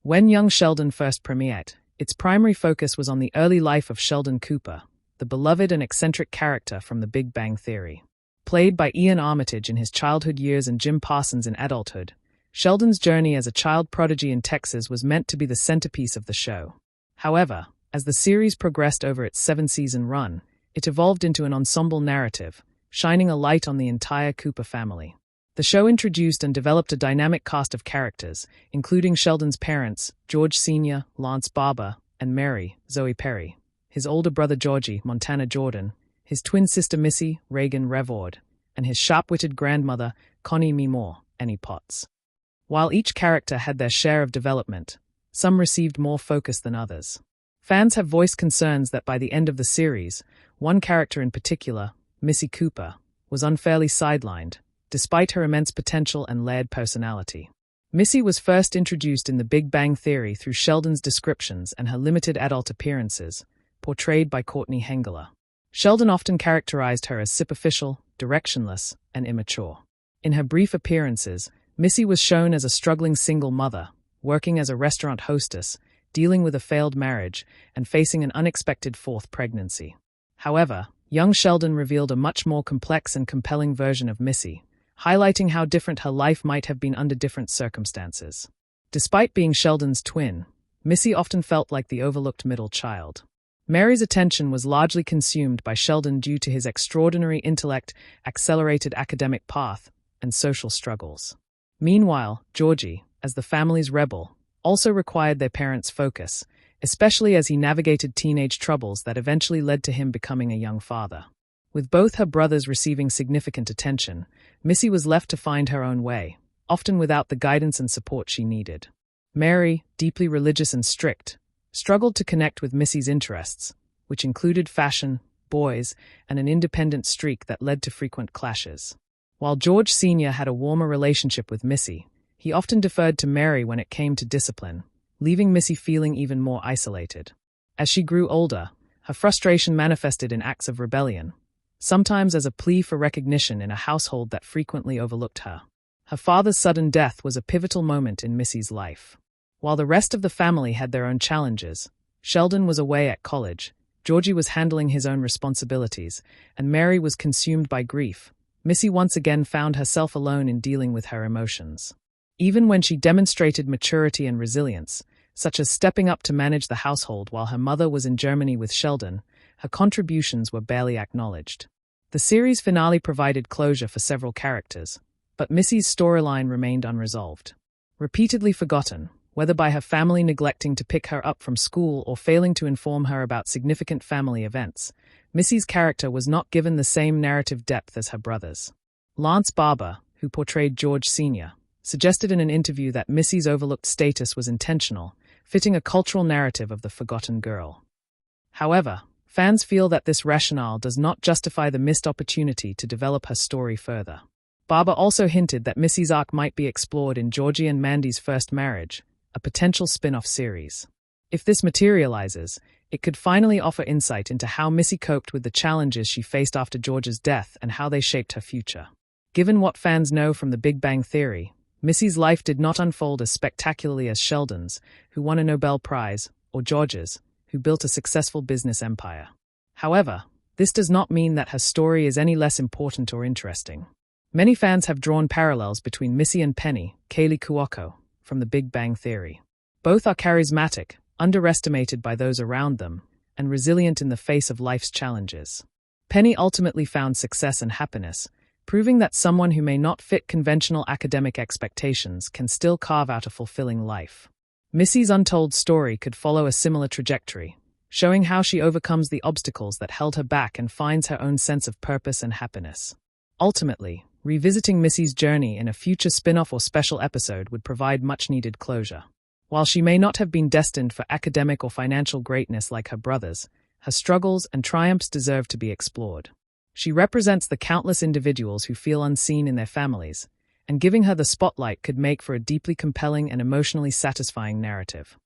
When young Sheldon first premiered, its primary focus was on the early life of Sheldon Cooper, the beloved and eccentric character from The Big Bang Theory. Played by Ian Armitage in his childhood years and Jim Parsons in adulthood, Sheldon's journey as a child prodigy in Texas was meant to be the centerpiece of the show. However, as the series progressed over its 7-season run, it evolved into an ensemble narrative, shining a light on the entire Cooper family. The show introduced and developed a dynamic cast of characters, including Sheldon's parents, George Sr., Lance Barber, and Mary, Zoe Perry, his older brother Georgie, Montana Jordan, his twin sister Missy, Reagan Revord, and his sharp-witted grandmother, Connie Meemore, Annie Potts. While each character had their share of development, some received more focus than others. Fans have voiced concerns that by the end of the series, one character in particular, Missy Cooper, was unfairly sidelined, despite her immense potential and layered personality. Missy was first introduced in The Big Bang Theory through Sheldon's descriptions and her limited adult appearances, portrayed by Courtney Hengeler. Sheldon often characterized her as superficial, directionless, and immature. In her brief appearances, Missy was shown as a struggling single mother, working as a restaurant hostess, dealing with a failed marriage, and facing an unexpected fourth pregnancy. However, young Sheldon revealed a much more complex and compelling version of Missy, highlighting how different her life might have been under different circumstances. Despite being Sheldon's twin, Missy often felt like the overlooked middle child. Mary's attention was largely consumed by Sheldon due to his extraordinary intellect, accelerated academic path, and social struggles. Meanwhile, Georgie, as the family's rebel, also required their parents' focus, especially as he navigated teenage troubles that eventually led to him becoming a young father. With both her brothers receiving significant attention, Missy was left to find her own way, often without the guidance and support she needed. Mary, deeply religious and strict, struggled to connect with Missy's interests, which included fashion, boys, and an independent streak that led to frequent clashes. While George Sr. had a warmer relationship with Missy, he often deferred to Mary when it came to discipline, leaving Missy feeling even more isolated. As she grew older, her frustration manifested in acts of rebellion, sometimes as a plea for recognition in a household that frequently overlooked her. Her father's sudden death was a pivotal moment in Missy's life. While the rest of the family had their own challenges, Sheldon was away at college, Georgie was handling his own responsibilities, and Mary was consumed by grief. Missy once again found herself alone in dealing with her emotions. Even when she demonstrated maturity and resilience, such as stepping up to manage the household while her mother was in Germany with Sheldon, her contributions were barely acknowledged. The series finale provided closure for several characters, but Missy's storyline remained unresolved. Repeatedly forgotten, whether by her family neglecting to pick her up from school or failing to inform her about significant family events, Missy's character was not given the same narrative depth as her brothers. Lance Barber, who portrayed George Sr., suggested in an interview that Missy's overlooked status was intentional, fitting a cultural narrative of the forgotten girl. However, fans feel that this rationale does not justify the missed opportunity to develop her story further. Barber also hinted that Missy's arc might be explored in Georgie and Mandy's first marriage, a potential spin-off series. If this materializes, it could finally offer insight into how Missy coped with the challenges she faced after George's death and how they shaped her future. Given what fans know from The Big Bang Theory, Missy's life did not unfold as spectacularly as Sheldon's, who won a Nobel Prize, or George's, who built a successful business empire. However, this does not mean that her story is any less important or interesting. Many fans have drawn parallels between Missy and Penny, Kaylee Cuoco, from The Big Bang Theory. Both are charismatic, underestimated by those around them, and resilient in the face of life's challenges. Penny ultimately found success and happiness, proving that someone who may not fit conventional academic expectations can still carve out a fulfilling life. Missy's untold story could follow a similar trajectory, showing how she overcomes the obstacles that held her back and finds her own sense of purpose and happiness. Ultimately, revisiting Missy's journey in a future spin-off or special episode would provide much-needed closure. While she may not have been destined for academic or financial greatness like her brothers, her struggles and triumphs deserve to be explored. She represents the countless individuals who feel unseen in their families, and giving her the spotlight could make for a deeply compelling and emotionally satisfying narrative.